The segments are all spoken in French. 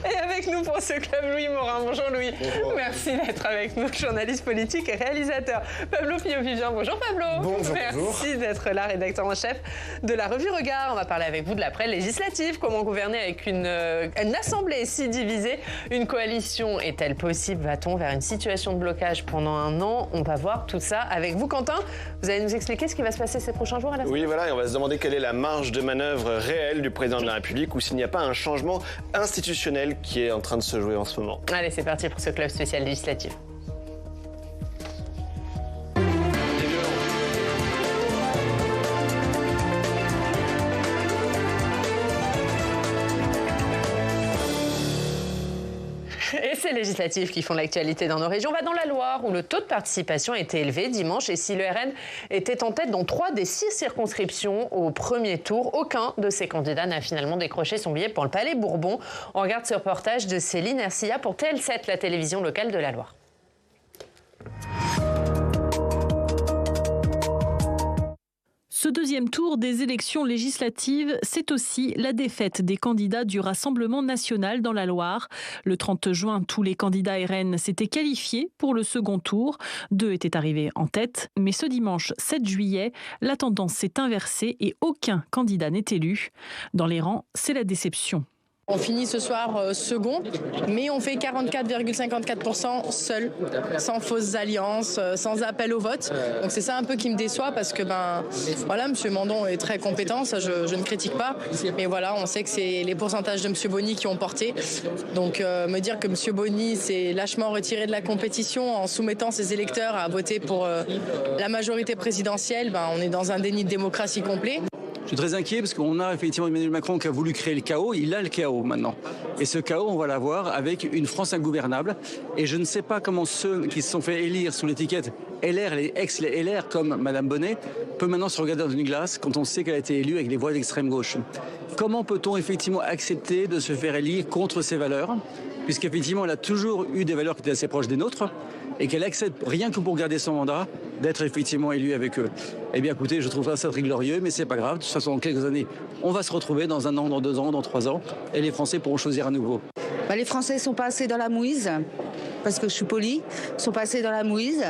Et avec nous pour ce club, Louis Morin. Bonjour Louis. Bonjour. Merci d'être avec nous, journaliste politique et réalisateur. Pablo Pio-Vivien. Bonjour Pablo. Bonjour. Merci d'être là, rédacteur en chef de la revue Regard. On va parler avec vous de l'après-législative. Comment gouverner avec une assemblée si divisée? Une coalition est-elle possible? Va-t-on vers une situation de blocage pendant un an? On va voir tout ça avec vous, Quentin. Vous allez nous expliquer ce qui va se passer ces prochains jours à l'Assemblée? Oui, voilà, et on va se demander quelle est la marge de manœuvre réelle du président de la République ou s'il n'y a pas un changement institutionnel qui est en train de se jouer en ce moment. Allez, c'est parti pour ce club spécial législatif. Et ces législatives qui font l'actualité dans nos régions. On va dans la Loire où le taux de participation était élevé dimanche et si le RN était en tête dans 3 des 6 circonscriptions au premier tour, aucun de ces candidats n'a finalement décroché son billet pour le Palais Bourbon. On regarde ce reportage de Céline Ercilla pour TL7, la télévision locale de la Loire. Ce deuxième tour des élections législatives, c'est aussi la défaite des candidats du Rassemblement national dans la Loire. Le 30 juin, tous les candidats RN s'étaient qualifiés pour le second tour. 2 étaient arrivés en tête, mais ce dimanche 7 juillet, la tendance s'est inversée et aucun candidat n'est élu. Dans les rangs, c'est la déception. On finit ce soir second, mais on fait 44,54% seul, sans fausses alliances, sans appel au vote. Donc c'est ça un peu qui me déçoit parce que voilà, M. Mandon est très compétent, ça je ne critique pas. Mais voilà, on sait que c'est les pourcentages de M. Bonny qui ont porté. Donc me dire que M. Bonny s'est lâchement retiré de la compétition en soumettant ses électeurs à voter pour la majorité présidentielle, on est dans un déni de démocratie complet. Je suis très inquiet parce qu'on a effectivement Emmanuel Macron qui a voulu créer le chaos. Il a le chaos maintenant. Et ce chaos, on va l'avoir avec une France ingouvernable. Et je ne sais pas comment ceux qui se sont fait élire sous l'étiquette LR, les ex-LR comme Madame Bonnet, peut maintenant se regarder dans une glace quand on sait qu'elle a été élue avec les voix d'extrême gauche. Comment peut-on effectivement accepter de se faire élire contre ses valeurs, puisqu'effectivement elle a toujours eu des valeurs qui étaient assez proches des nôtres, et qu'elle accepte, rien que pour garder son mandat, d'être effectivement élue avec eux. Eh bien écoutez, je trouve ça très glorieux, mais c'est pas grave. De toute façon, dans quelques années, on va se retrouver dans 1 an, dans 2 ans, dans 3 ans, et les Français pourront choisir à nouveau. Les Français sont pas assez dans la mouise, parce que je suis polie, sont pas assez dans la mouise.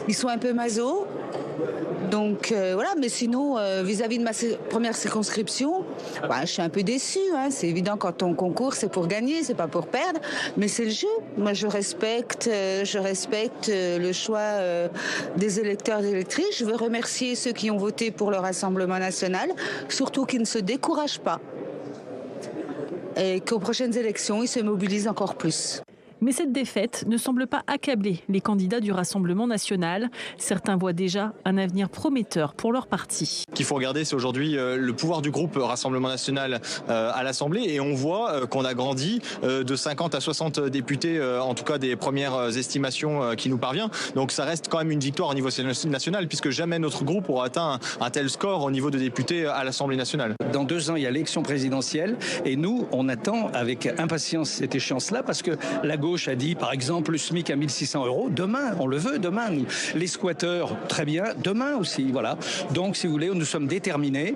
Ils sont un peu maso. Donc voilà, mais sinon, vis-à-vis de ma première circonscription, je suis un peu déçue. C'est évident, quand on concourt, c'est pour gagner, c'est pas pour perdre, mais c'est le jeu. Moi, je respecte le choix des électeurs et électrices. Je veux remercier ceux qui ont voté pour le Rassemblement national, surtout qu'ils ne se découragent pas et qu'aux prochaines élections, ils se mobilisent encore plus. Mais cette défaite ne semble pas accabler les candidats du Rassemblement national. Certains voient déjà un avenir prometteur pour leur parti. Ce qu'il faut regarder, c'est aujourd'hui le pouvoir du groupe Rassemblement national à l'Assemblée. Et on voit qu'on a grandi de 50 à 60 députés, en tout cas des premières estimations qui nous parviennent. Donc ça reste quand même une victoire au niveau national, puisque jamais notre groupe aura atteint un tel score au niveau de députés à l'Assemblée nationale. Dans 2 ans, il y a l'élection présidentielle. Et nous, on attend avec impatience cette échéance-là, parce que la gauche a dit, par exemple, le SMIC à 1 600 €. Demain, on le veut, demain. Les squatteurs, très bien. Demain aussi, voilà. Donc, si vous voulez, nous sommes déterminés,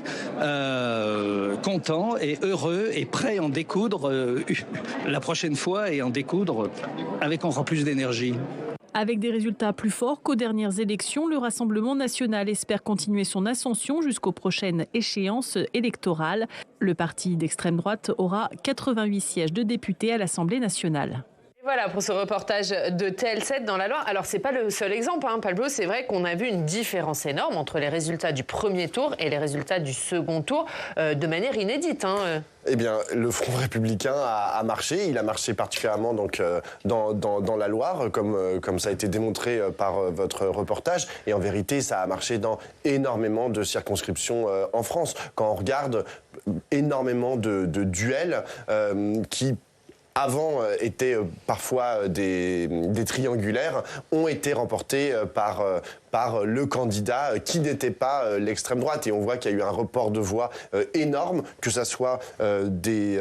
contents et heureux et prêts à en découdre la prochaine fois et en découdre avec encore plus d'énergie. Avec des résultats plus forts qu'aux dernières élections, le Rassemblement national espère continuer son ascension jusqu'aux prochaines échéances électorales. Le parti d'extrême droite aura 88 sièges de députés à l'Assemblée nationale. Voilà pour ce reportage de TL7 dans la Loire. Alors, c'est pas le seul exemple, Pablo. C'est vrai qu'on a vu une différence énorme entre les résultats du premier tour et les résultats du second tour de manière inédite. Eh bien, le Front républicain a marché. Il a marché particulièrement donc, dans la Loire, comme ça a été démontré par votre reportage. Et en vérité, ça a marché dans énormément de circonscriptions en France. Quand on regarde énormément de duels qui avant étaient parfois des triangulaires, ont été remportés par par le candidat qui n'était pas l'extrême droite. Et on voit qu'il y a eu un report de voix énorme, que ce soit des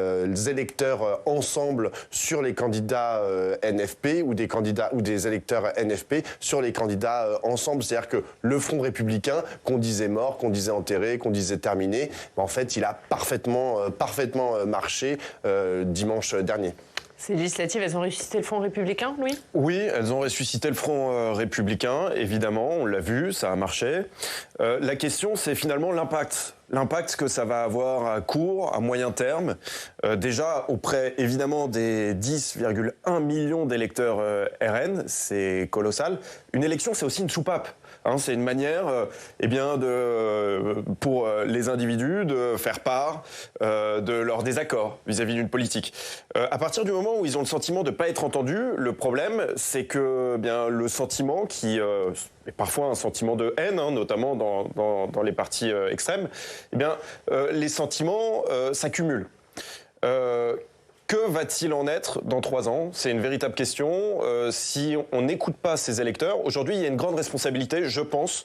électeurs ensemble sur les candidats NFP ou des électeurs NFP sur les candidats ensemble. C'est-à-dire que le Front républicain, qu'on disait mort, qu'on disait enterré, qu'on disait terminé, en fait, il a parfaitement marché dimanche dernier. Ces législatives, elles ont ressuscité le Front républicain, Louis ? Oui, elles ont ressuscité le Front républicain, évidemment, on l'a vu, ça a marché. La question, c'est finalement l'impact. L'impact que ça va avoir à court, à moyen terme, déjà auprès évidemment des 10,1 millions d'électeurs RN, c'est colossal. Une élection, c'est aussi une soupape. C'est une manière pour les individus de faire part de leur désaccord vis-à-vis d'une politique. À partir du moment où ils ont le sentiment de ne pas être entendus, le problème, c'est que le sentiment qui est parfois un sentiment de haine, notamment dans les partis extrêmes, les sentiments s'accumulent. Que va-t-il en être dans 3 ans ? C'est une véritable question. Si on n'écoute pas ces électeurs, aujourd'hui, il y a une grande responsabilité, je pense,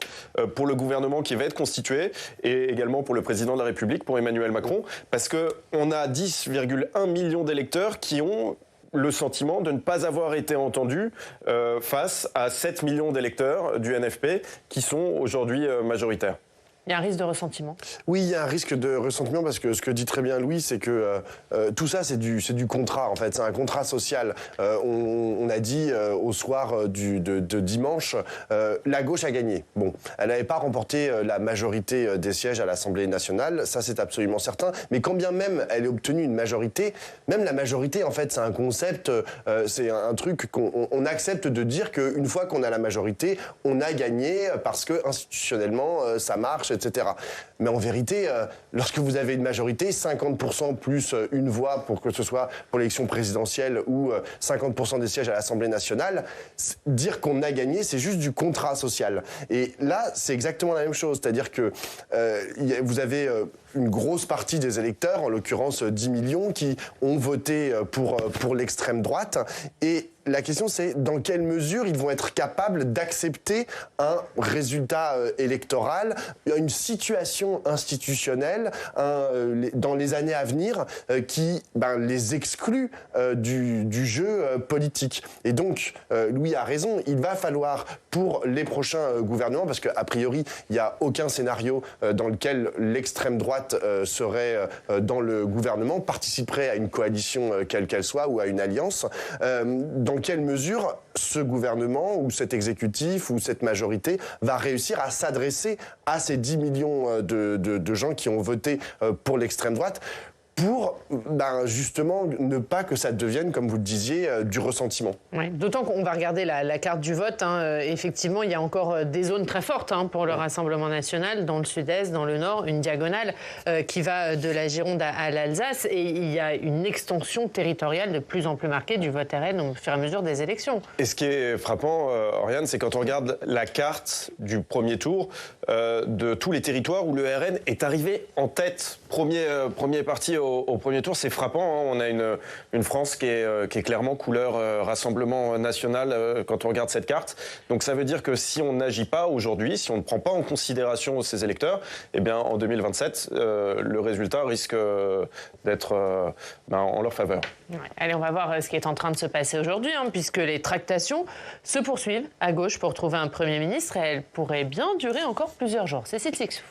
pour le gouvernement qui va être constitué et également pour le président de la République, pour Emmanuel Macron, parce qu'on a 10,1 millions d'électeurs qui ont le sentiment de ne pas avoir été entendus face à 7 millions d'électeurs du NFP qui sont aujourd'hui majoritaires. Il y a un risque de ressentiment. Oui, il y a un risque de ressentiment parce que ce que dit très bien Louis, c'est que tout ça, c'est du contrat, en fait. C'est un contrat social. On a dit au soir de dimanche, la gauche a gagné. Bon, elle n'avait pas remporté la majorité des sièges à l'Assemblée nationale, ça c'est absolument certain. Mais quand bien même elle ait obtenu une majorité, même la majorité, en fait, c'est un concept, c'est un truc qu'on accepte de dire qu'une fois qu'on a la majorité, on a gagné parce que institutionnellement, ça marche, etc. Mais en vérité, lorsque vous avez une majorité, 50% plus une voix, pour que ce soit pour l'élection présidentielle ou 50% des sièges à l'Assemblée nationale, dire qu'on a gagné, c'est juste du contrat social. Et là, c'est exactement la même chose. C'est-à-dire que vous avez une grosse partie des électeurs, en l'occurrence 10 millions, qui ont voté pour l'extrême droite. Et la question, c'est dans quelle mesure ils vont être capables d'accepter un résultat électoral, une situation institutionnelle dans les années à venir qui les exclut du jeu politique. Et donc, Louis a raison, il va falloir pour les prochains gouvernements, parce qu'a priori, il n'y a aucun scénario dans lequel l'extrême droite serait dans le gouvernement, participerait à une coalition quelle qu'elle soit ou à une alliance. Dans quelle mesure ce gouvernement ou cet exécutif ou cette majorité va réussir à s'adresser à ces 10 millions de gens qui ont voté pour l'extrême droite pour justement ne pas que ça devienne, comme vous le disiez, du ressentiment. Oui, d'autant qu'on va regarder la carte du vote. Effectivement, il y a encore des zones très fortes pour le Rassemblement national, dans le sud-est, dans le nord, une diagonale qui va de la Gironde à l'Alsace. Et il y a une extension territoriale de plus en plus marquée du vote RN au fur et à mesure des élections. Et ce qui est frappant, Oriane, c'est quand on regarde la carte du premier tour de tous les territoires où le RN est arrivé en tête, premier parti au premier tour, c'est frappant. On a une France qui est clairement couleur Rassemblement national quand on regarde cette carte. Donc ça veut dire que si on n'agit pas aujourd'hui, si on ne prend pas en considération ces électeurs, en 2027, le résultat risque d'être en leur faveur. Ouais. Allez, on va voir ce qui est en train de se passer aujourd'hui, puisque les tractations se poursuivent à gauche pour trouver un Premier ministre et elles pourraient bien durer encore plusieurs jours. Cécile Sixou.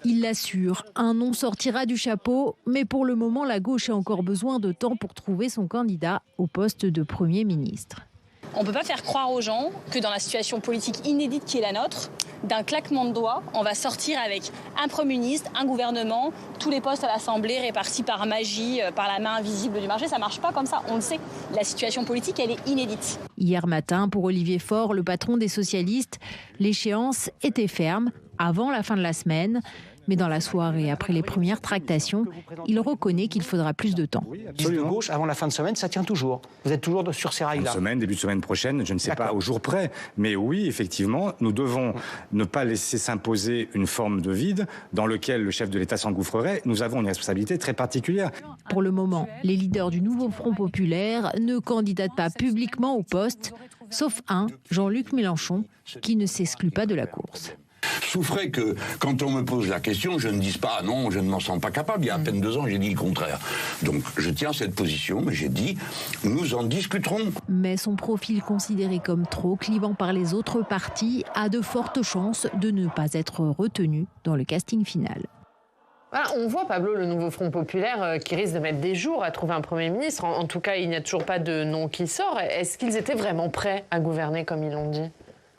Il l'assure, un nom sortira du chapeau, mais pour le moment, la gauche a encore besoin de temps pour trouver son candidat au poste de Premier ministre. On ne peut pas faire croire aux gens que dans la situation politique inédite qui est la nôtre, d'un claquement de doigts, on va sortir avec un Premier ministre, un gouvernement, tous les postes à l'Assemblée répartis par magie, par la main invisible du marché. Ça ne marche pas comme ça, on le sait. La situation politique, elle est inédite. Hier matin, pour Olivier Faure, le patron des socialistes, l'échéance était ferme avant la fin de la semaine. Mais dans la soirée, après les premières tractations, il reconnaît qu'il faudra plus de temps. Liste de gauche, avant la fin de semaine, ça tient toujours. Vous êtes toujours sur ces rails-là. Début de semaine prochaine, je ne sais pas au jour près. Mais oui, effectivement, nous devons ne pas laisser s'imposer une forme de vide dans lequel le chef de l'État s'engouffrerait. Nous avons une responsabilité très particulière. Pour le moment, les leaders du nouveau Front populaire ne candidatent pas publiquement au poste. sauf un, Jean-Luc Mélenchon, qui ne s'exclut pas de la course. Je souffrais que, quand on me pose la question, je ne dise pas « non, je ne m'en sens pas capable ». Il y a à peine 2 ans, j'ai dit le contraire. Donc, je tiens cette position, mais j'ai dit « nous en discuterons ». Mais son profil considéré comme trop clivant par les autres partis a de fortes chances de ne pas être retenu dans le casting final. Voilà, on voit, Pablo, le nouveau Front populaire qui risque de mettre des jours à trouver un Premier ministre. En tout cas, il n'y a toujours pas de nom qui sort. Est-ce qu'ils étaient vraiment prêts à gouverner, comme ils l'ont dit ?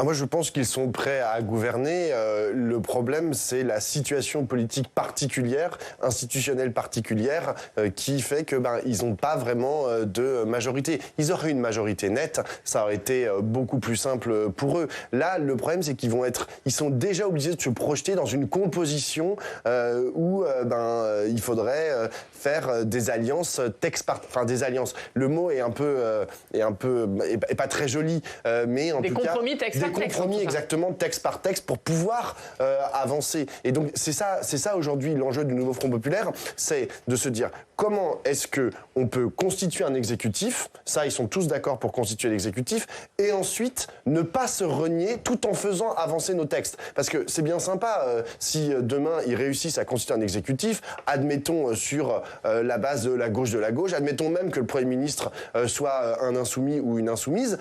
Moi, je pense qu'ils sont prêts à gouverner. Le problème, c'est la situation politique particulière, institutionnelle particulière, qui fait que ils n'ont pas vraiment de majorité. Ils auraient une majorité nette, ça aurait été beaucoup plus simple pour eux. Là, le problème, c'est ils sont déjà obligés de se projeter dans une composition où il faudrait faire des alliances des alliances. Le mot est pas très joli, mais en tout cas des compromis exactement texte par texte pour pouvoir avancer. Et donc c'est ça aujourd'hui l'enjeu du nouveau Front populaire, c'est de se dire comment est-ce que on peut constituer un exécutif, ça ils sont tous d'accord pour constituer l'exécutif, et ensuite ne pas se renier tout en faisant avancer nos textes. Parce que c'est bien sympa si demain ils réussissent à constituer un exécutif, admettons sur la base de la gauche, admettons même que le Premier ministre soit un insoumis ou une insoumise,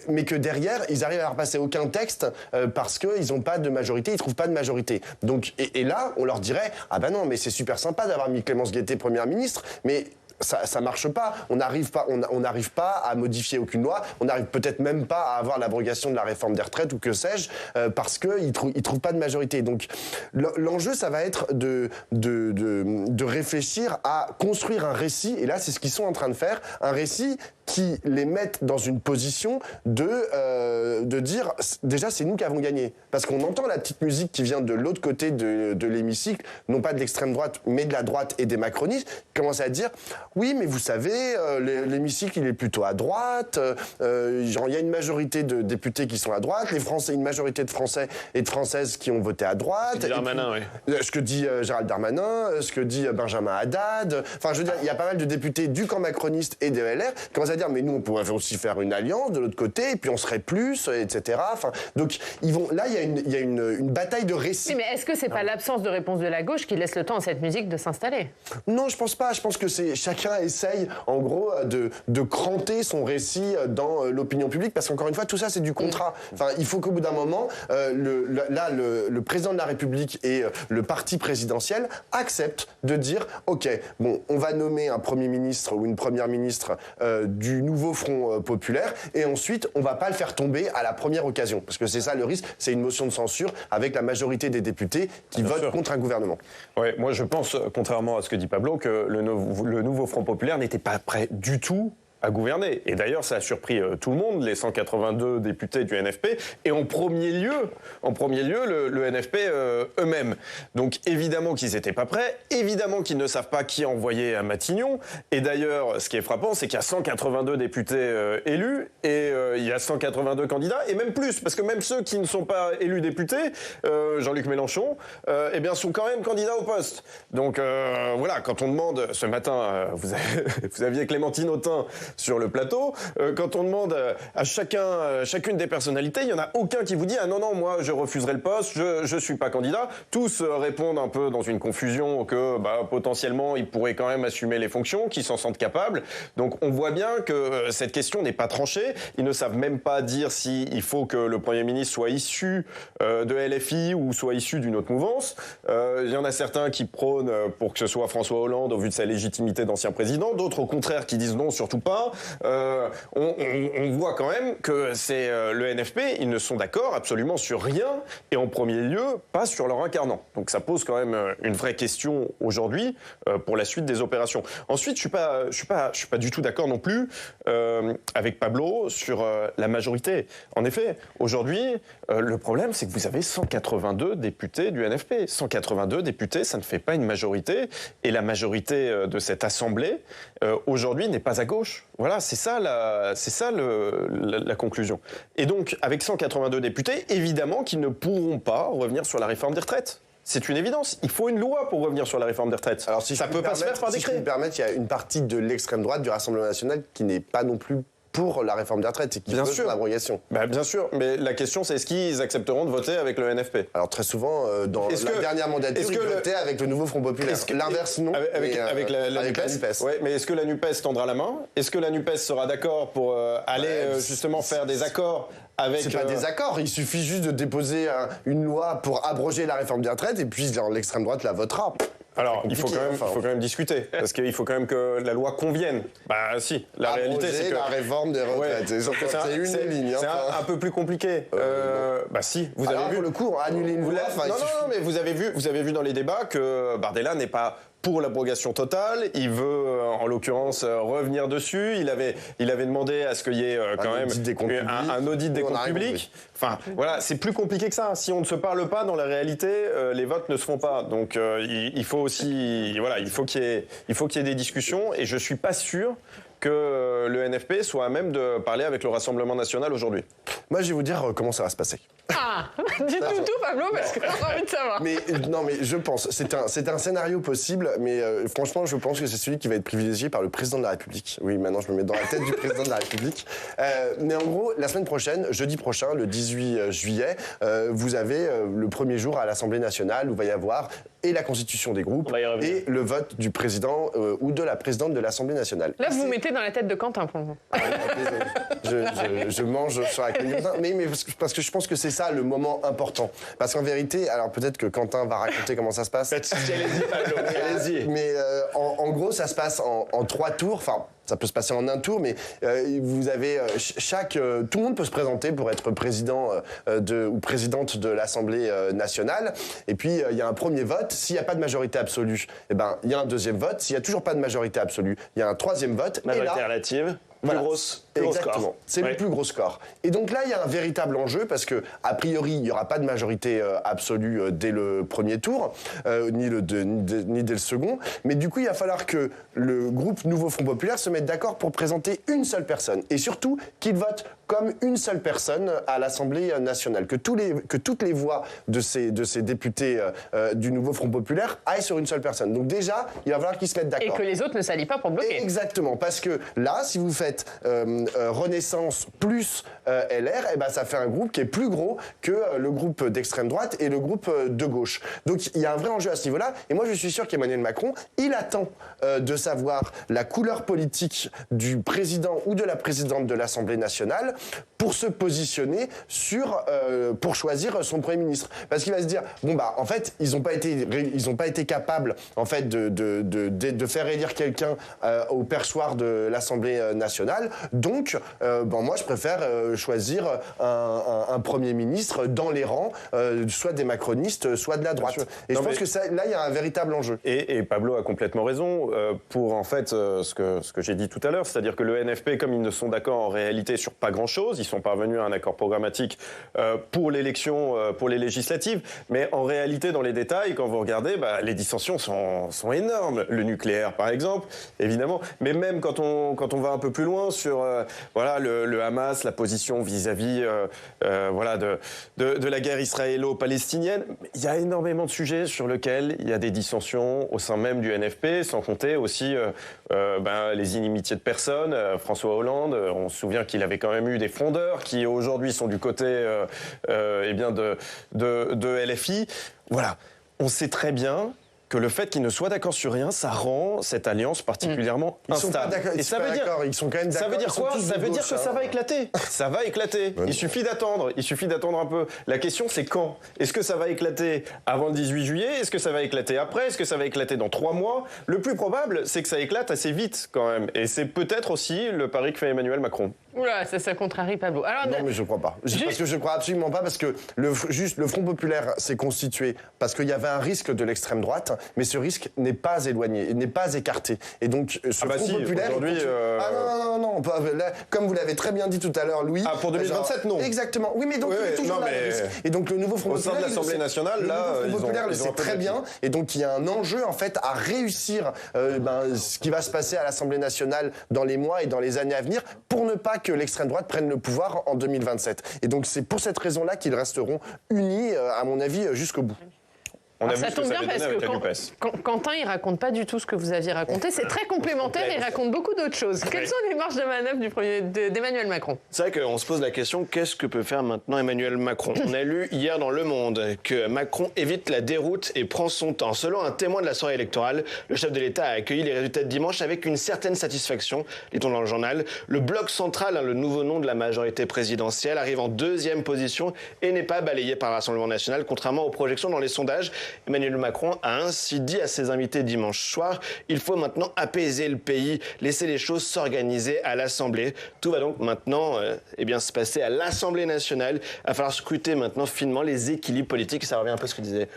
mais que derrière ils arrivent à faire passer aucun texte parce qu'ils n'ont pas de majorité, ils ne trouvent pas de majorité. Donc, et là, on leur dirait « Ah ben non, mais c'est super sympa d'avoir mis Clémence Guettet Première ministre, mais... » Ça marche pas. On n'arrive pas à modifier aucune loi. On n'arrive peut-être même pas à avoir l'abrogation de la réforme des retraites ou que sais-je, parce qu'ils trouvent pas de majorité. Donc l'enjeu, ça va être de réfléchir à construire un récit. Et là, c'est ce qu'ils sont en train de faire, un récit qui les mette dans une position de dire déjà c'est nous qui avons gagné. Parce qu'on entend la petite musique qui vient de l'autre côté de l'hémicycle, non pas de l'extrême droite, mais de la droite et des macronistes, qui commencent à dire oui, mais vous savez, l'hémicycle il est plutôt à droite, il y a une majorité de députés qui sont à droite, les Français, une majorité de Français et de Françaises qui ont voté à droite. Darmanin, oui. Ce que dit Gérald Darmanin, ce que dit Benjamin Haddad, enfin je veux dire, il y a pas mal de députés du camp macroniste et de LR qui commencent à dire mais nous on pourrait aussi faire une alliance de l'autre côté et puis on serait plus, etc. Enfin, donc là il y a une bataille de récits. Oui, mais est-ce que c'est pas l'absence de réponse de la gauche qui laisse le temps à cette musique de s'installer ? Non, je pense pas. Je pense que chacun essaye en gros de cranter son récit dans l'opinion publique parce qu'encore une fois tout ça c'est du contrat. Enfin, il faut qu'au bout d'un moment le président de la République et le parti présidentiel acceptent de dire ok, bon, on va nommer un Premier ministre ou une Première ministre du nouveau Front populaire et ensuite on va pas le faire tomber à la première occasion parce que c'est ça le risque, c'est une motion de censure avec la majorité des députés qui votent contre un gouvernement. Ouais, moi je pense, contrairement à ce que dit Pablo, que le nouveau Front populaire n'était pas prêt du tout à gouverner. Et d'ailleurs, ça a surpris tout le monde, les 182 députés du NFP, et en premier lieu le NFP eux-mêmes. Donc évidemment qu'ils n'étaient pas prêts, évidemment qu'ils ne savent pas qui envoyer à Matignon, et d'ailleurs, ce qui est frappant, c'est qu'il y a 182 députés élus, et il y a 182 candidats, et même plus, parce que même ceux qui ne sont pas élus députés, Jean-Luc Mélenchon, eh bien, sont quand même candidats au poste. Donc voilà, quand on demande, ce matin, vous aviez Clémentine Autain sur le plateau, quand on demande à chacune des personnalités, il n'y en a aucun qui vous dit « Ah non, non, moi je refuserai le poste, je ne suis pas candidat ». Tous répondent un peu dans une confusion que potentiellement ils pourraient quand même assumer les fonctions, qu'ils s'en sentent capables. Donc on voit bien que cette question n'est pas tranchée. Ils ne savent même pas dire s'il faut que le Premier ministre soit issu de LFI ou soit issu d'une autre mouvance. Il y en a certains qui prônent pour que ce soit François Hollande au vu de sa légitimité d'ancien président, d'autres au contraire qui disent non, surtout pas. On voit quand même que c'est le NFP, ils ne sont d'accord absolument sur rien et en premier lieu pas sur leur incarnant. Donc ça pose quand même une vraie question aujourd'hui pour la suite des opérations. Ensuite, je suis pas du tout d'accord non plus avec Pablo sur la majorité. En effet, aujourd'hui, le problème c'est que vous avez 182 députés du NFP. 182 députés, ça ne fait pas une majorité et la majorité de cette assemblée aujourd'hui n'est pas à gauche. Voilà, c'est ça la conclusion. Et donc, avec 182 députés, évidemment qu'ils ne pourront pas revenir sur la réforme des retraites. C'est une évidence. Il faut une loi pour revenir sur la réforme des retraites. Alors, si ça peut pas se faire par décret. Si je peux me permettre, il y a une partie de l'extrême droite du Rassemblement national qui n'est pas non plus pour la réforme des retraites et qui veut son abrogation. Bien sûr, mais la question c'est est-ce qu'ils accepteront de voter avec le NFP? Alors très souvent, dans la dernière mandature, ils votaient avec le nouveau Front Populaire. L'inverse non, avec la NUPES. Ouais, mais est-ce que la NUPES tendra la main? Est-ce que la NUPES sera d'accord pour aller justement faire des accords avec... C'est pas des accords, il suffit juste de déposer une loi pour abroger la réforme des retraites et puis l'extrême droite la votera. Alors, il faut quand même discuter, parce qu'il faut quand même que la loi convienne. Bah si, la réalité c'est que... la réforme des retraites, c'est une ligne. C'est un peu plus compliqué. Bah si, vous avez vu... pour le coup, annuler une loi... Non, mais vous avez vu dans les débats que Bardella n'est pas pour l'abrogation totale, il veut en l'occurrence revenir dessus, il avait demandé à ce qu'il y ait quand même un audit des comptes publics. Enfin voilà, c'est plus compliqué que ça. Si on ne se parle pas dans la réalité, les votes ne se font pas. Donc il faut aussi il faut qu'il y ait des discussions et je suis pas sûr que le NFP soit à même de parler avec le Rassemblement national aujourd'hui. Moi, je vais vous dire comment ça va se passer. Ah, dis tout, Pablo, parce que j'ai envie de savoir. Mais je pense, c'est un scénario possible, mais franchement, je pense que c'est celui qui va être privilégié par le président de la République. Oui, maintenant, je me mets dans la tête du président de la République. Mais en gros, la semaine prochaine, jeudi prochain, le 18 juillet, vous avez le premier jour à l'Assemblée nationale où il va y avoir et la constitution des groupes et le vote du président ou de la présidente de l'Assemblée nationale. Là, vous vous mettez dans la tête de Quentin pour vous. Je mange sur la Quentin, mais parce que je pense que c'est ça le moment important. Parce qu'en vérité, alors peut-être que Quentin va raconter comment ça se passe. Allez-y. Mais en gros, ça se passe en 3 tours. Enfin, ça peut se passer en un tour, mais vous avez tout le monde peut se présenter pour être président ou présidente de l'Assemblée nationale. Et puis il y a un premier vote. S'il n'y a pas de majorité absolue, il y a un deuxième vote. S'il n'y a toujours pas de majorité absolue, il y a un troisième vote. Majorité relative. Voilà. Plus gros score. C'est le plus gros score. Et donc là, il y a un véritable enjeu parce que, a priori, il n'y aura pas de majorité absolue dès le premier tour, ni dès le second. Mais du coup, il va falloir que le groupe Nouveau Front Populaire se mette d'accord pour présenter une seule personne. Et surtout, qu'il vote comme une seule personne à l'Assemblée nationale. Que toutes les voix de ces députés du Nouveau Front Populaire aillent sur une seule personne. Donc déjà, il va falloir qu'ils se mettent d'accord. Et que les autres ne s'allient pas pour bloquer. Exactement. Parce que là, si vous faites Renaissance plus LR, ça fait un groupe qui est plus gros que le groupe d'extrême droite et le groupe de gauche. Donc il y a un vrai enjeu à ce niveau-là. Et moi, je suis sûr qu'Emmanuel Macron, il attend de savoir la couleur politique du président ou de la présidente de l'Assemblée nationale pour se positionner pour choisir son Premier ministre. Parce qu'il va se dire, en fait, ils n'ont pas été capables en fait, de faire élire quelqu'un au perchoir de l'Assemblée nationale. Donc, moi, je préfère choisir un Premier ministre dans les rangs, soit des macronistes, soit de la droite. Et je pense que là, il y a un véritable enjeu. Et Pablo a complètement raison pour, en fait, ce que j'ai dit tout à l'heure, c'est-à-dire que le NFP, comme ils ne sont d'accord en réalité sur pas grand-chose, ils sont parvenus à un accord programmatique pour l'élection, pour les législatives, mais en réalité, dans les détails, quand vous regardez, les dissensions sont énormes. Le nucléaire, par exemple, évidemment, mais même quand on va un peu plus loin sur le Hamas, la position vis-à-vis de la guerre israélo-palestinienne, il y a énormément de sujets sur lesquels il y a des dissensions au sein même du NFP, sans compter aussi les inimitiés de personnes. François Hollande, on se souvient qu'il avait quand même eu des frondeurs qui aujourd'hui sont du côté de LFI. Voilà, on sait très bien que le fait qu'ils ne soient d'accord sur rien, ça rend cette alliance particulièrement instable. Et ça veut dire, ils sont quand même d'accord. Ça veut dire quoi? Ça veut dire que ça va éclater. Ça va éclater. Il suffit d'attendre. Il suffit d'attendre un peu. La question, c'est quand? Est-ce que ça va éclater avant le 18 juillet? Est-ce que ça va éclater après? Est-ce que ça va éclater dans 3 mois? Le plus probable, c'est que ça éclate assez vite quand même. Et c'est peut-être aussi le pari que fait Emmanuel Macron. Oula, ça contrarie Pablo. Alors, non, mais je ne crois pas. Parce que je ne crois absolument pas, parce que le Front Populaire s'est constitué parce qu'il y avait un risque de l'extrême droite, mais ce risque n'est pas éloigné, n'est pas écarté. Et donc, ce Front Populaire... Aujourd'hui... non. Là, comme vous l'avez très bien dit tout à l'heure, Louis... pour 2027, non. Exactement. Oui, mais donc, il est toujours là, le risque. Et donc, le nouveau Front Populaire... Au sein de l'Assemblée nationale, là, le Front Populaire le sait très bien. Et donc, il y a un enjeu, en fait, à réussir ce qui va se passer à l'Assemblée nationale dans les mois et dans les années à venir, pour ne pas que l'extrême droite prenne le pouvoir en 2027. Et donc c'est pour cette raison-là qu'ils resteront unis, à mon avis, jusqu'au bout. On a ça vu ce que tombe ça bien avait donné parce avec la que NUPES. Quentin, il raconte pas du tout ce que vous aviez raconté. C'est très complémentaire et il raconte beaucoup d'autres choses. Quelles sont les marges de manœuvre d'Emmanuel Macron? C'est vrai qu'on se pose la question, qu'est-ce que peut faire maintenant Emmanuel Macron? On a lu hier dans Le Monde que Macron évite la déroute et prend son temps. Selon un témoin de la soirée électorale, le chef de l'État a accueilli les résultats de dimanche avec une certaine satisfaction, dit-on dans le journal. Le bloc central, le nouveau nom de la majorité présidentielle, arrive en 2e position et n'est pas balayé par le Rassemblement national, contrairement aux projections dans les sondages. Emmanuel Macron a ainsi dit à ses invités dimanche soir, il faut maintenant apaiser le pays, laisser les choses s'organiser à l'Assemblée. Tout va donc maintenant se passer à l'Assemblée nationale. Il va falloir scruter maintenant finement les équilibres politiques. Ça revient un peu à ce que disait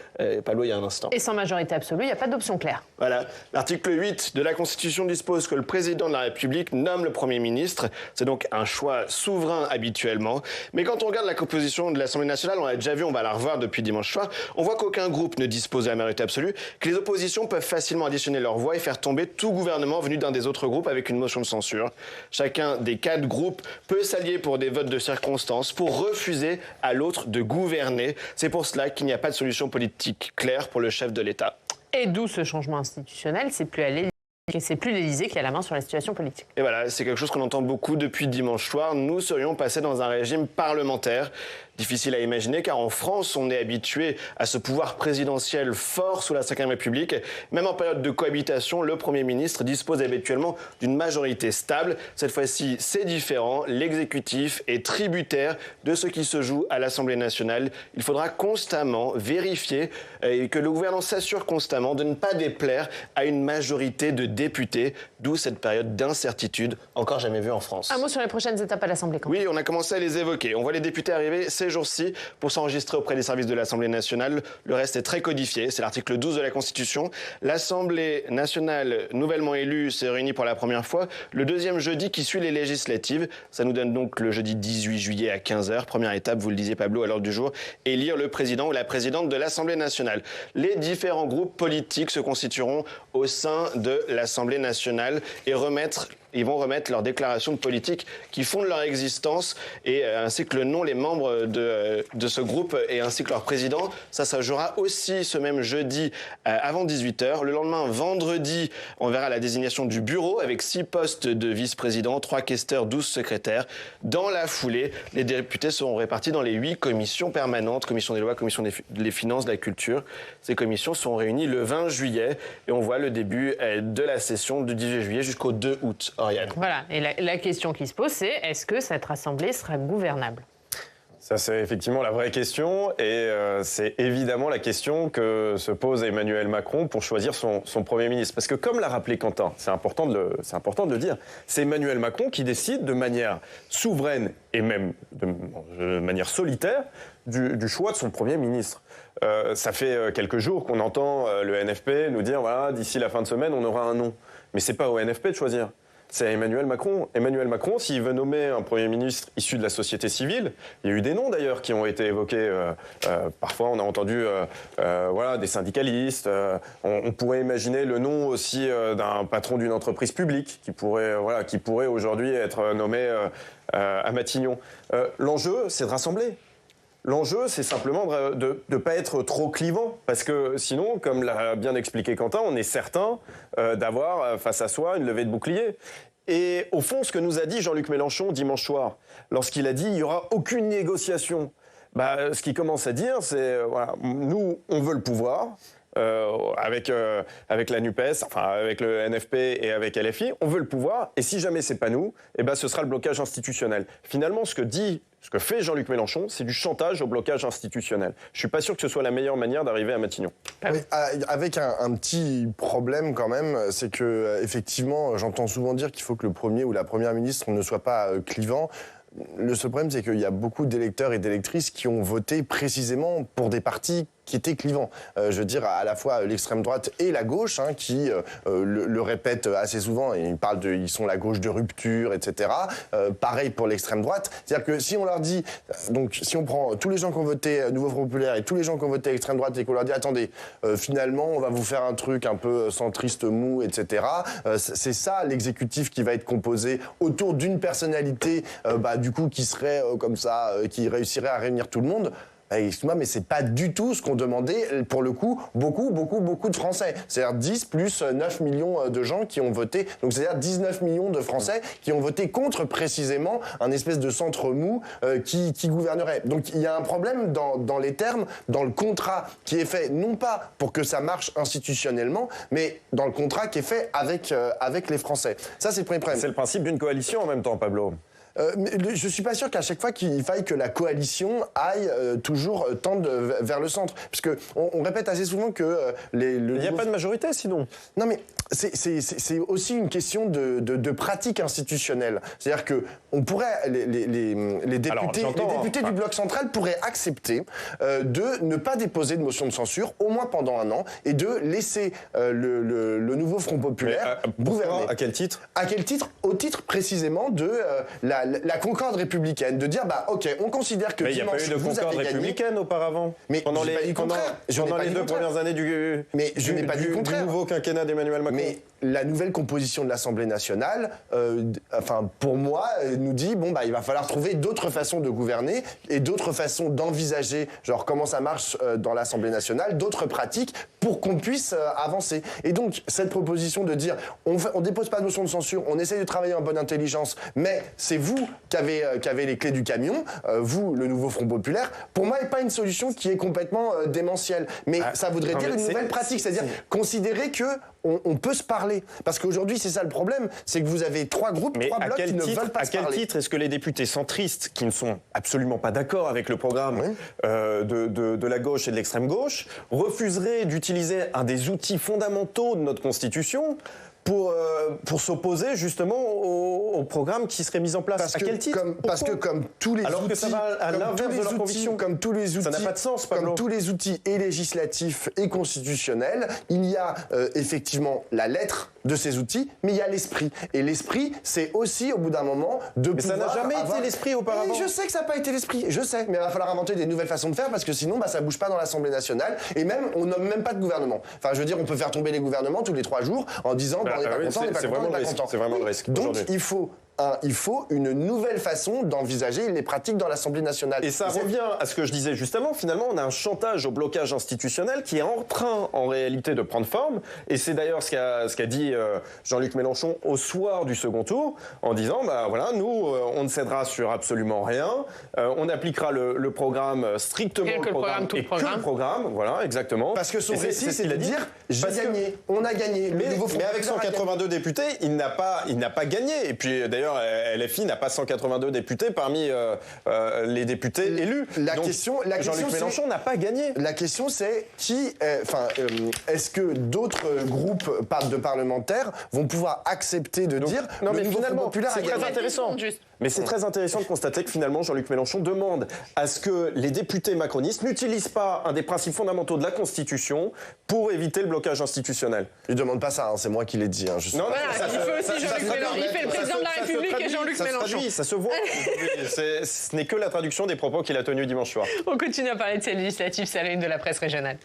Pablo il y a un instant. Et sans majorité absolue, il n'y a pas d'option claire. Voilà. L'article 8 de la Constitution dispose que le président de la République nomme le Premier ministre. C'est donc un choix souverain habituellement. Mais quand on regarde la composition de l'Assemblée nationale, on l'a déjà vu, on va la revoir depuis dimanche soir, on voit qu'aucun groupe ne dispose de la majorité absolue, que les oppositions peuvent facilement additionner leur voix et faire tomber tout gouvernement venu d'un des autres groupes avec une motion de censure. Chacun des 4 groupes peut s'allier pour des votes de circonstance, pour refuser à l'autre de gouverner. C'est pour cela qu'il n'y a pas de solution politique claire pour le chef de l'État. Et d'où ce changement institutionnel, c'est plus l'Élysée qui a la main sur la situation politique. Et voilà, c'est quelque chose qu'on entend beaucoup depuis dimanche soir. Nous serions passés dans un régime parlementaire. Difficile à imaginer car en France, on est habitué à ce pouvoir présidentiel fort sous la Ve République. Même en période de cohabitation, le Premier ministre dispose habituellement d'une majorité stable. Cette fois-ci, c'est différent. L'exécutif est tributaire de ce qui se joue à l'Assemblée nationale. Il faudra constamment vérifier et que le gouvernement s'assure constamment de ne pas déplaire à une majorité de députés, d'où cette période d'incertitude encore jamais vue en France. Un mot sur les prochaines étapes à l'Assemblée. Oui, on a commencé à les évoquer. On voit les députés arriver ces jours-ci pour s'enregistrer auprès des services de l'Assemblée nationale. Le reste est très codifié, c'est l'article 12 de la Constitution. L'Assemblée nationale nouvellement élue se réunit pour la première fois le 2e jeudi qui suit les législatives. Ça nous donne donc le jeudi 18 juillet à 15h. Première étape, vous le disiez Pablo, à l'ordre du jour, élire le président ou la présidente de l'Assemblée nationale. Les différents groupes politiques se constitueront au sein de l'Assemblée nationale et ils vont remettre leurs déclarations de politique qui fondent leur existence et ainsi que le nom, les membres de ce groupe et ainsi que leur président. Ça se jouera aussi ce même jeudi avant 18h. Le lendemain, vendredi, on verra la désignation du bureau avec 6 postes de vice-président, 3 questeurs, 12 secrétaires. Dans la foulée, les députés seront répartis dans les 8 commissions permanentes, commission des lois, commission des finances, de la culture. Ces commissions seront réunies le 20 juillet et on voit le début de la session du 18 juillet jusqu'au 2 août. Oriane. Voilà, et la question qui se pose, c'est est-ce que cette Assemblée sera gouvernable ? Ça, c'est effectivement la vraie question et c'est évidemment la question que se pose Emmanuel Macron pour choisir son Premier ministre. Parce que comme l'a rappelé Quentin, c'est important de le dire, c'est Emmanuel Macron qui décide de manière souveraine et même de manière solitaire du choix de son Premier ministre. Ça fait quelques jours qu'on entend le NFP nous dire voilà, d'ici la fin de semaine, on aura un nom. Mais c'est pas au NFP de choisir. C'est Emmanuel Macron. Emmanuel Macron, s'il veut nommer un Premier ministre issu de la société civile, il y a eu des noms d'ailleurs qui ont été évoqués. Parfois, on a entendu des syndicalistes. On pourrait imaginer le nom aussi d'un patron d'une entreprise publique qui pourrait aujourd'hui être nommé à Matignon. L'enjeu, c'est de rassembler. L'enjeu, c'est simplement de ne pas être trop clivant, parce que sinon, comme l'a bien expliqué Quentin, on est certain d'avoir face à soi une levée de bouclier. Et au fond, ce que nous a dit Jean-Luc Mélenchon dimanche soir, lorsqu'il a dit il n'y aura aucune négociation, ce qu'il commence à dire, c'est nous, on veut le pouvoir. Avec la NUPES, enfin avec le NFP et avec LFI, on veut le pouvoir, et si jamais c'est pas nous, ce sera le blocage institutionnel. Finalement, ce que fait Jean-Luc Mélenchon, c'est du chantage au blocage institutionnel. Je suis pas sûr que ce soit la meilleure manière d'arriver à Matignon. Oui, avec un petit problème quand même, c'est que effectivement, j'entends souvent dire qu'il faut que le Premier ou la Première ministre ne soit pas clivant. Le seul problème, c'est qu'il y a beaucoup d'électeurs et d'électrices qui ont voté précisément pour des partis qui étaient clivants. Je veux dire, à la fois l'extrême droite et la gauche, qui le répètent assez souvent, et ils sont la gauche de rupture, etc. Pareil pour l'extrême droite. C'est-à-dire que si on leur dit, donc si on prend tous les gens qui ont voté Nouveau Front Populaire et tous les gens qui ont voté extrême droite et qu'on leur dit, attendez, finalement, on va vous faire un truc un peu centriste, mou, etc. C'est ça l'exécutif qui va être composé autour d'une personnalité, du coup, qui serait comme ça, qui réussirait à réunir tout le monde. Excuse-moi, mais c'est pas du tout ce qu'ont demandé, pour le coup, beaucoup de Français. C'est-à-dire 10 plus 9 millions de gens qui ont voté. Donc c'est-à-dire 19 millions de Français qui ont voté contre précisément un espèce de centre mou qui gouvernerait. Donc il y a un problème dans les termes, dans le contrat qui est fait, non pas pour que ça marche institutionnellement, mais dans le contrat qui est fait avec les Français. Ça, c'est le premier problème. C'est le principe d'une coalition en même temps, Pablo. Mais je suis pas sûr qu'à chaque fois qu'il faille que la coalition aille toujours tendre vers le centre. Parce que on répète assez souvent que il n'y a pas de majorité sinon. Non mais c'est aussi une question de pratique institutionnelle. C'est-à-dire que on pourrait les députés du bloc central pourraient accepter de ne pas déposer de motion de censure au moins pendant un an et de laisser le nouveau Front populaire gouverner. À quel titre ? À quel titre ? Au titre précisément de la concorde républicaine, de dire ok, on considère que mais dimanche vous avez gagné. Il n'y a pas eu de concorde républicaine auparavant. Mais pendant les 2 premières années du nouveau quinquennat d'Emmanuel Macron. Mais la nouvelle composition de l'Assemblée nationale, pour moi, nous dit il va falloir trouver d'autres façons de gouverner et d'autres façons d'envisager, genre comment ça marche dans l'Assemblée nationale, d'autres pratiques pour qu'on puisse avancer. Et donc cette proposition de dire on dépose pas de motion de censure, on essaie de travailler en bonne intelligence, mais c'est vous qui avez les clés du camion, vous le nouveau Front populaire, pour moi n'est pas une solution qui est complètement démentielle. Mais ça voudrait dire une nouvelle pratique, c'est-à-dire considérer que on peut se parler. Parce qu'aujourd'hui, c'est ça le problème, c'est que vous avez trois blocs qui ne veulent pas se parler. À quel titre est-ce que les députés centristes, qui ne sont absolument pas d'accord avec le programme de la gauche et de l'extrême gauche, refuseraient d'utiliser un des outils fondamentaux de notre Constitution pour s'opposer justement au programme qui serait mis en place. À quel titre ? Parce que comme tous les alors outils, que ça va à l'inverse de leur conviction. Comme tous les outils, ça n'a pas de sens, Pablo. Comme tous les outils et législatifs et constitutionnels, il y a effectivement la lettre de ces outils, mais il y a l'esprit. Et l'esprit, c'est aussi, au bout d'un moment, de pouvoir... Mais ça n'a jamais été l'esprit auparavant. Mais je sais que ça n'a pas été l'esprit, je sais, mais il va falloir inventer des nouvelles façons de faire, parce que sinon, ça ne bouge pas dans l'Assemblée nationale, et même, on nomme même pas de gouvernement. Enfin, je veux dire, on peut faire tomber les gouvernements tous les 3 jours, en disant, on n'est pas content, on n'est pas content, on n'est pas content. C'est vraiment le risque. Donc, il faut une nouvelle façon d'envisager les pratiques dans l'Assemblée nationale. Et ça revient à ce que je disais juste avant. Finalement, on a un chantage au blocage institutionnel qui est en train, en réalité, de prendre forme. Et c'est d'ailleurs ce qu'a dit Jean-Luc Mélenchon au soir du second tour, en disant, nous, on ne cédera sur absolument rien. On appliquera le programme strictement le programme. Voilà, exactement. Parce que son récit, c'est de dire, j'ai gagné, on a gagné. Mais avec 182 députés, il n'a pas gagné. Et puis, d'ailleurs, LFI n'a pas 182 députés parmi les députés élus. Jean-Luc Mélenchon n'a pas gagné. La question, c'est est-ce que d'autres groupes de parlementaires vont pouvoir accepter de dire non, mais finalement, populaire c'est très intéressant. Mais c'est très intéressant de constater que finalement Jean-Luc Mélenchon demande à ce que les députés macronistes n'utilisent pas un des principes fondamentaux de la Constitution pour éviter le blocage institutionnel. Il ne demande pas ça, c'est moi qui l'ai dit. Il fait aussi Jean-Luc Mélenchon. Il fait le président de la République et Jean-Luc Mélenchon. Ça se voit. Ce n'est que la traduction des propos qu'il a tenus dimanche soir. On continue à parler de ces législatives, c'est à la une de la presse régionale.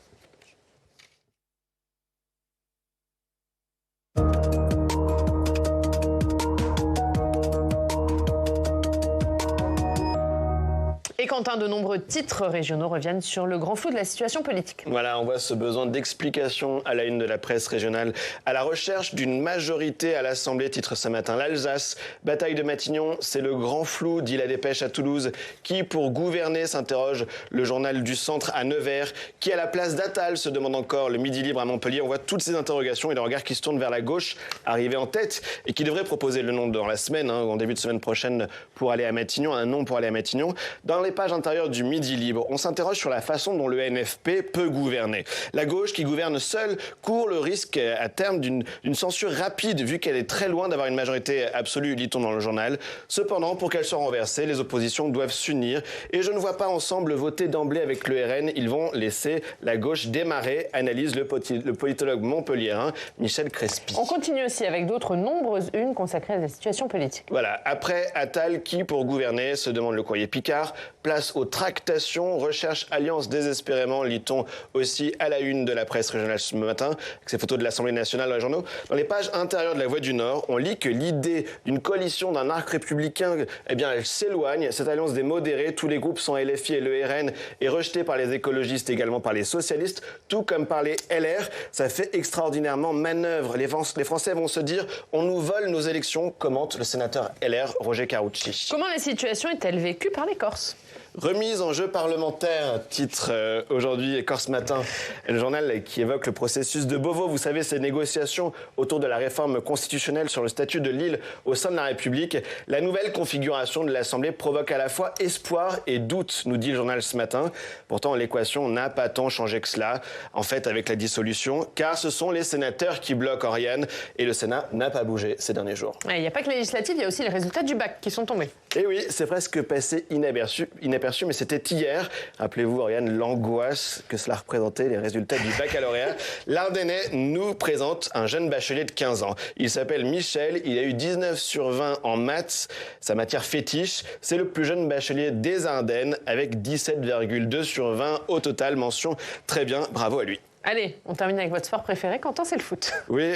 Et Quentin, de nombreux titres régionaux reviennent sur le grand flou de la situation politique. Voilà, on voit ce besoin d'explication à la une de la presse régionale. À la recherche d'une majorité à l'Assemblée, titre ce matin l'Alsace. Bataille de Matignon, c'est le grand flou, dit la dépêche à Toulouse. Qui pour gouverner, s'interroge le journal du Centre à Nevers. Qui à la place d'Attal, se demande encore le Midi Libre à Montpellier. On voit toutes ces interrogations et le regard qui se tourne vers la gauche, arrivé en tête, et qui devrait proposer le nom dans la semaine, en début de semaine prochaine, pour aller à Matignon, un nom pour aller à Matignon. Dans les pages intérieures du Midi Libre, on s'interroge sur la façon dont le NFP peut gouverner. La gauche qui gouverne seule court le risque à terme d'une censure rapide vu qu'elle est très loin d'avoir une majorité absolue, dit-on dans le journal. Cependant, pour qu'elle soit renversée, les oppositions doivent s'unir et je ne vois pas ensemble voter d'emblée avec le RN. Ils vont laisser la gauche démarrer, analyse le politologue montpelliérain Michel Crespi. On continue aussi avec d'autres nombreuses unes consacrées à la situation politique. Voilà, après Attal, qui pour gouverner, se demande le courrier Picard. Place face aux tractations, recherche alliance désespérément, lit-on aussi à la une de la presse régionale ce matin, avec ces photos de l'Assemblée nationale dans les journaux. Dans les pages intérieures de la Voix du Nord, on lit que l'idée d'une coalition d'un arc républicain, eh bien, elle s'éloigne. Cette alliance des modérés, tous les groupes sans LFI et le RN, est rejetée par les écologistes, également par les socialistes, tout comme par les LR. Ça fait extraordinairement manœuvre. Les Français vont se dire, on nous vole nos élections, commente le sénateur LR Roger Carucci. Comment la situation est-elle vécue par les Corses ? Remise en jeu parlementaire, titre aujourd'hui Corse Matin, le journal qui évoque le processus de Beauvau. Vous savez, ces négociations autour de la réforme constitutionnelle sur le statut de l'île au sein de la République. La nouvelle configuration de l'Assemblée provoque à la fois espoir et doute, nous dit le journal ce matin. Pourtant, l'équation n'a pas tant changé que cela, en fait, avec la dissolution, car ce sont les sénateurs qui bloquent Oriane et le Sénat n'a pas bougé ces derniers jours. Il n'y a pas que les législatives, il y a aussi les résultats du bac qui sont tombés. Et oui, c'est presque passé inaperçu, mais c'était hier. Rappelez-vous, Oriane, l'angoisse que cela représentait, les résultats du baccalauréat. L'Ardennais nous présente un jeune bachelier de 15 ans. Il s'appelle Michel, il a eu 19 sur 20 en maths, sa matière fétiche. C'est le plus jeune bachelier des Ardennes, avec 17,2 sur 20 au total. Mention très bien, bravo à lui. Allez, on termine avec votre sport préféré. Quentin, c'est le foot. Oui,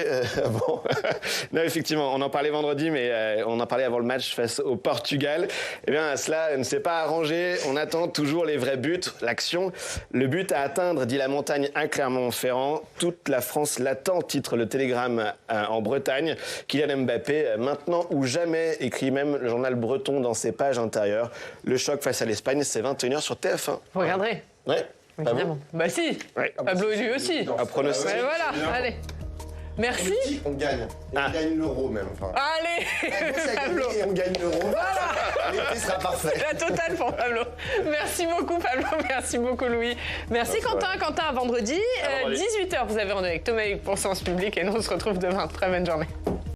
bon. Non, effectivement, on en parlait vendredi, mais on en parlait avant le match face au Portugal. Eh bien, cela ne s'est pas arrangé. On attend toujours les vrais buts, l'action. Le but à atteindre, dit la montagne à Clermont-Ferrand. Toute la France l'attend, titre le Télégramme en Bretagne. Kylian Mbappé, maintenant ou jamais, écrit même le journal breton dans ses pages intérieures. Le choc face à l'Espagne, c'est 21h sur TF1. Vous regarderez. Ouais. Évidemment. Bah si, ouais. Pablo lui aussi. Un pronostic. Ouais, voilà, allez. Merci. On gagne. On gagne l'euro même. Enfin. Allez, Pablo. Et on gagne l'euro. Voilà. L'été sera parfait. La totale pour Pablo. Merci beaucoup Pablo, merci beaucoup Louis. Merci Quentin. Quentin, à vendredi. 18h, vous avez rendez-vous avec Thomas Hugues pour Sens Public et nous on se retrouve demain. Très bonne journée.